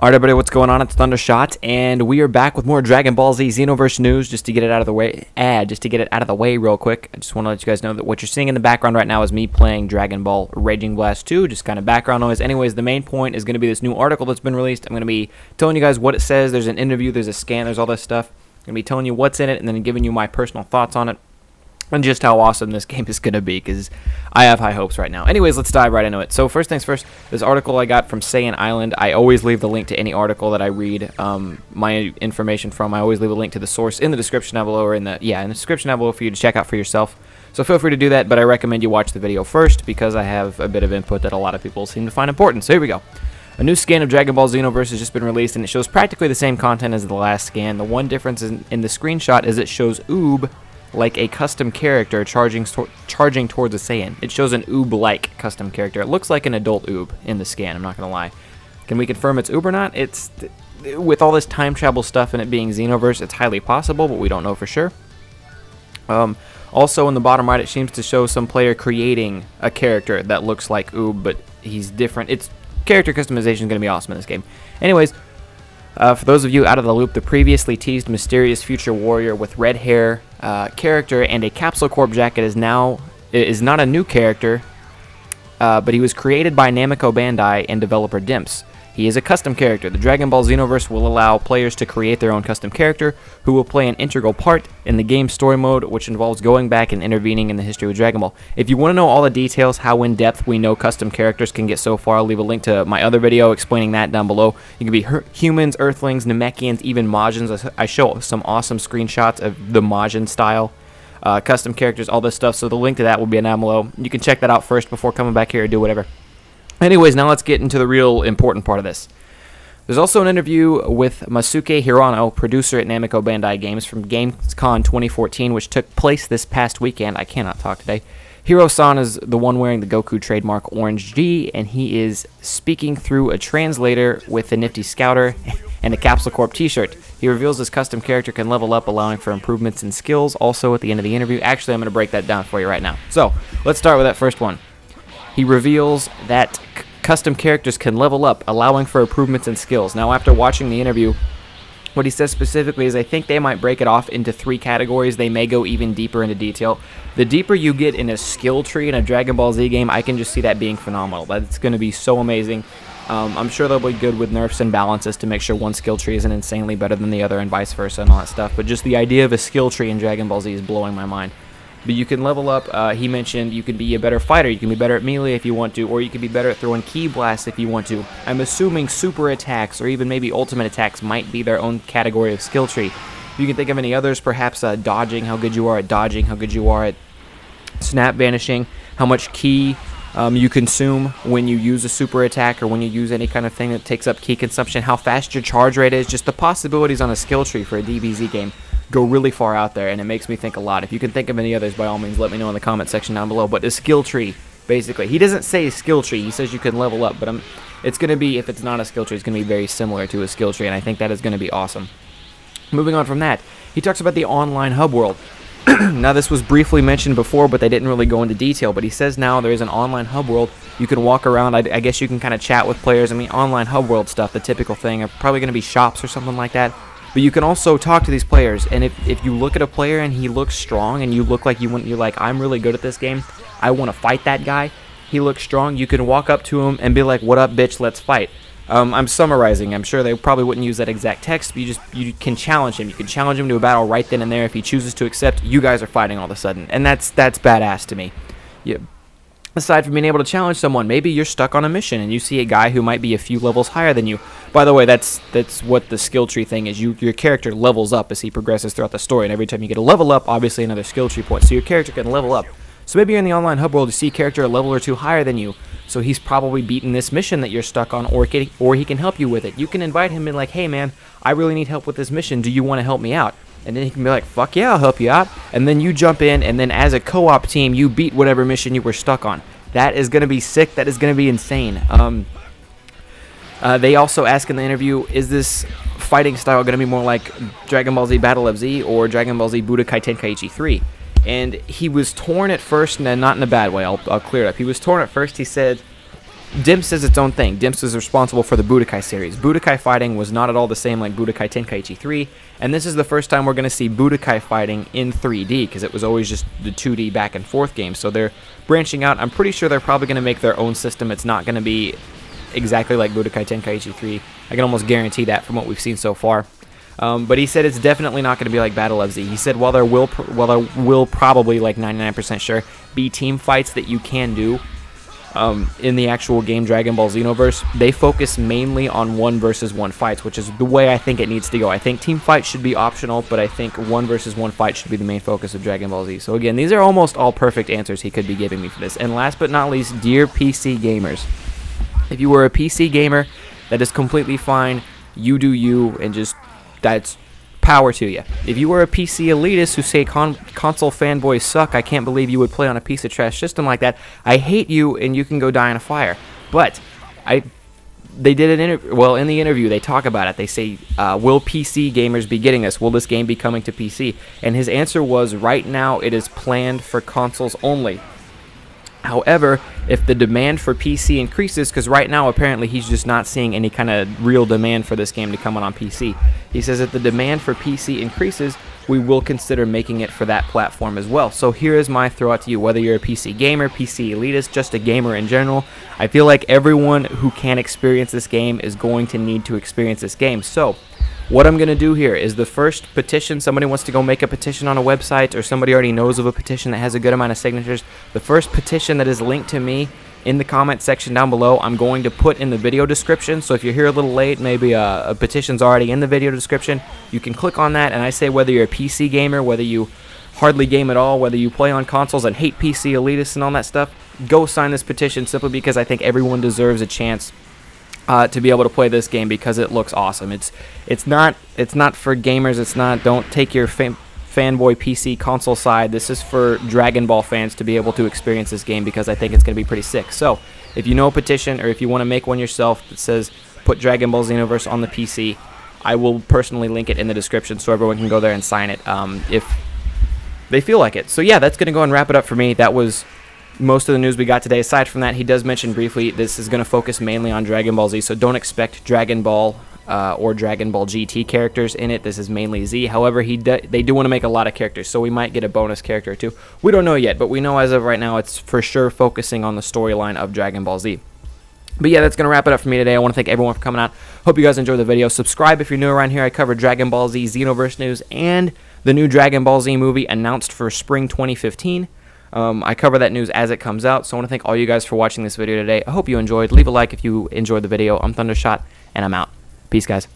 Alright everybody, what's going on? It's Thundershot, and we are back with more Dragon Ball Z Xenoverse news just to get it out of the way, real quick. I just want to let you guys know that what you're seeing in the background right now is me playing Dragon Ball Raging Blast 2, just kind of background noise. Anyways, the main point is going to be this new article that's been released. I'm going to be telling you guys what it says. There's an interview, there's a scan, there's all this stuff. I'm going to be telling you what's in it and then giving you my personal thoughts on it. And just how awesome this game is going to be, because I have high hopes right now. Anyways, let's dive right into it. So first things first, this article I got from Saiyan Island. I always leave the link to any article that I read my information from. I always leave a link to the source in the description down below, or in the description down below for you to check out for yourself. So feel free to do that, but I recommend you watch the video first, because I have a bit of input that a lot of people seem to find important. So here we go. A new scan of Dragon Ball Xenoverse has just been released, and it shows practically the same content as the last scan. The one difference in the screenshot is it shows Oob like a custom character charging towards a Saiyan. It shows an Oob-like custom character. It looks like an adult Oob in the scan, I'm not going to lie. Can we confirm it's Oob or not? It's with all this time travel stuff and it being Xenoverse, it's highly possible, but we don't know for sure. Also, in the bottom right, it seems to show some player creating a character that looks like Oob, but he's different. It's character customization is going to be awesome in this game. Anyways, for those of you out of the loop, the previously teased mysterious future warrior with red hair character and a Capsule Corp jacket is not a new character, but he was created by Namco Bandai and developer Dimps. He is a custom character. The Dragon Ball Xenoverse will allow players to create their own custom character who will play an integral part in the game's story mode, which involves going back and intervening in the history of Dragon Ball. If you want to know all the details, how in depth we know custom characters can get so far, I'll leave a link to my other video explaining that down below. You can be humans, Earthlings, Namekians, even Majins. I show some awesome screenshots of the Majin style. Custom characters, all this stuff, so the link to that will be down below. You can check that out first before coming back here or do whatever. Anyways, now let's get into the real important part of this. There's also an interview with Masuke Hirano, producer at Namco Bandai Games, from Gamescom 2014, which took place this past weekend. I cannot talk today. Hiro-san is the one wearing the Goku trademark Orange G, and he is speaking through a translator with a nifty scouter and a Capsule Corp t-shirt. He reveals his custom character can level up, allowing for improvements in skills. Also, at the end of the interview, actually, I'm going to break that down for you right now. So, let's start with that first one. He reveals that custom characters can level up, allowing for improvements in skills. Now, after watching the interview, what he says specifically is I think they might break it off into 3 categories. They may go even deeper into detail. The deeper you get in a skill tree in a Dragon Ball Z game, I can just see that being phenomenal. That's going to be so amazing. I'm sure they'll be good with nerfs and balances to make sure one skill tree isn't insanely better than the other and vice versa and all that stuff. But just the idea of a skill tree in Dragon Ball Z is blowing my mind. But you can level up. He mentioned you can be a better fighter. You can be better at melee if you want to, or you can be better at throwing ki blasts if you want to. I'm assuming super attacks or even maybe ultimate attacks might be their own category of skill tree. If you can think of any others, perhaps dodging, how good you are at dodging, how good you are at snap vanishing, how much ki you consume when you use a super attack or when you use any kind of thing that takes up ki consumption, how fast your charge rate is. Just the possibilities on a skill tree for a DBZ game go really far out there, and it makes me think a lot. If you can think of any others, by all means, let me know in the comment section down below. But the skill tree, basically, he doesn't say skill tree. He says you can level up, but it's going to be, if it's not a skill tree, it's going to be very similar to a skill tree, and I think that is going to be awesome. Moving on from that, he talks about the online hub world. Now, this was briefly mentioned before, but they didn't really go into detail. But he says now there is an online hub world. You can walk around. I guess you can kind of chat with players. I mean, online hub world stuff, the typical thing, are probably going to be shops or something like that. But you can also talk to these players, and if you look at a player and he looks strong and you look like you're like, I'm really good at this game, I want to fight that guy, he looks strong, you can walk up to him and be like, what up, bitch, let's fight. I'm summarizing. I'm sure they probably wouldn't use that exact text, but you can challenge him. You can challenge him to a battle right then and there. If he chooses to accept, you guys are fighting all of a sudden, and that's badass to me. Yeah. Aside from being able to challenge someone, maybe you're stuck on a mission and you see a guy who might be a few levels higher than you. By the way, that's what the skill tree thing is. Your character levels up as he progresses throughout the story, and every time you get a level up, obviously another skill tree point. So your character can level up. So maybe you're in the online hub world, you see a character a level or 2 higher than you. So he's probably beaten this mission that you're stuck on, or he can help you with it. You can invite him and be like, hey man, I really need help with this mission. Do you want to help me out? And then he can be like, fuck yeah, I'll help you out. And then you jump in, and then as a co-op team, you beat whatever mission you were stuck on. That is going to be sick. That is going to be insane. They also ask in the interview, is this fighting style going to be more like Dragon Ball Z Battle of Z or Dragon Ball Z Budokai Tenkaichi 3? And he was torn at first, and not in a bad way. I'll clear it up. He was torn at first. He said Dimps is its own thing. Dimps is responsible for the Budokai series. Budokai fighting was not at all the same like Budokai Tenkaichi 3, and this is the first time we're going to see Budokai fighting in 3D, because it was always just the 2D back and forth game. So they're branching out. I'm pretty sure they're probably going to make their own system. It's not going to be exactly like Budokai Tenkaichi 3. I can almost guarantee that from what we've seen so far. But he said it's definitely not going to be like Battle of Z. He said while there will probably, like 99% sure, be team fights that you can do in the actual game Dragon Ball Xenoverse, they focus mainly on 1 versus 1 fights, which is the way I think it needs to go. I think team fights should be optional, but I think 1 versus 1 fight should be the main focus of Dragon Ball Z. So again, these are almost all perfect answers he could be giving me for this. And last but not least, dear PC gamers, if you were a PC gamer, that is completely fine. You do you, and just that's power to you. If you were a PC elitist who say console fanboys suck, I can't believe you would play on a piece of trash system like that, I hate you, and you can go die in a fire. But they did an interview. Well, in the interview, they talk about it. They say, will PC gamers be getting this? Will this game be coming to PC? And his answer was, right now it is planned for consoles only. However, if the demand for PC increases, because right now apparently he's just not seeing any kind of real demand for this game to come out on PC. He says if the demand for PC increases, we will consider making it for that platform as well. So here is my throw out to you, whether you're a PC gamer, PC elitist, just a gamer in general, I feel like everyone who can experience this game is going to need to experience this game. So what I'm going to do here is the first petition, somebody wants to go make a petition on a website, or somebody already knows of a petition that has a good amount of signatures, the first petition that is linked to me in the comment section down below, I'm going to put in the video description. So if you're here a little late, maybe a petition's already in the video description, you can click on that, and I say whether you're a PC gamer, whether you hardly game at all, whether you play on consoles and hate PC elitists and all that stuff, go sign this petition, simply because I think everyone deserves a chance to be able to play this game, because it looks awesome. It's not for gamers. It's not. Don't take your fanboy PC console side. This is for Dragon Ball fans to be able to experience this game, because I think it's going to be pretty sick. So if you know a petition, or if you want to make one yourself that says put Dragon Ball Xenoverse on the PC, I will personally link it in the description so everyone can go there and sign it if they feel like it. So yeah, that's going to go and wrap it up for me. That was most of the news we got today. Aside from that, he does mention briefly this is going to focus mainly on Dragon Ball Z, so don't expect Dragon Ball or Dragon Ball GT characters in it. This is mainly Z. However, they do want to make a lot of characters, so we might get a bonus character or two. We don't know yet, but we know as of right now it's for sure focusing on the storyline of Dragon Ball Z. But yeah, that's going to wrap it up for me today. I want to thank everyone for coming out. Hope you guys enjoyed the video. Subscribe if you're new around here. I cover Dragon Ball Z, Xenoverse news, and the new Dragon Ball Z movie announced for spring 2015. I cover that news as it comes out, so I want to thank all you guys for watching this video today. I hope you enjoyed. Leave a like if you enjoyed the video. I'm Thundershot, and I'm out. Peace, guys.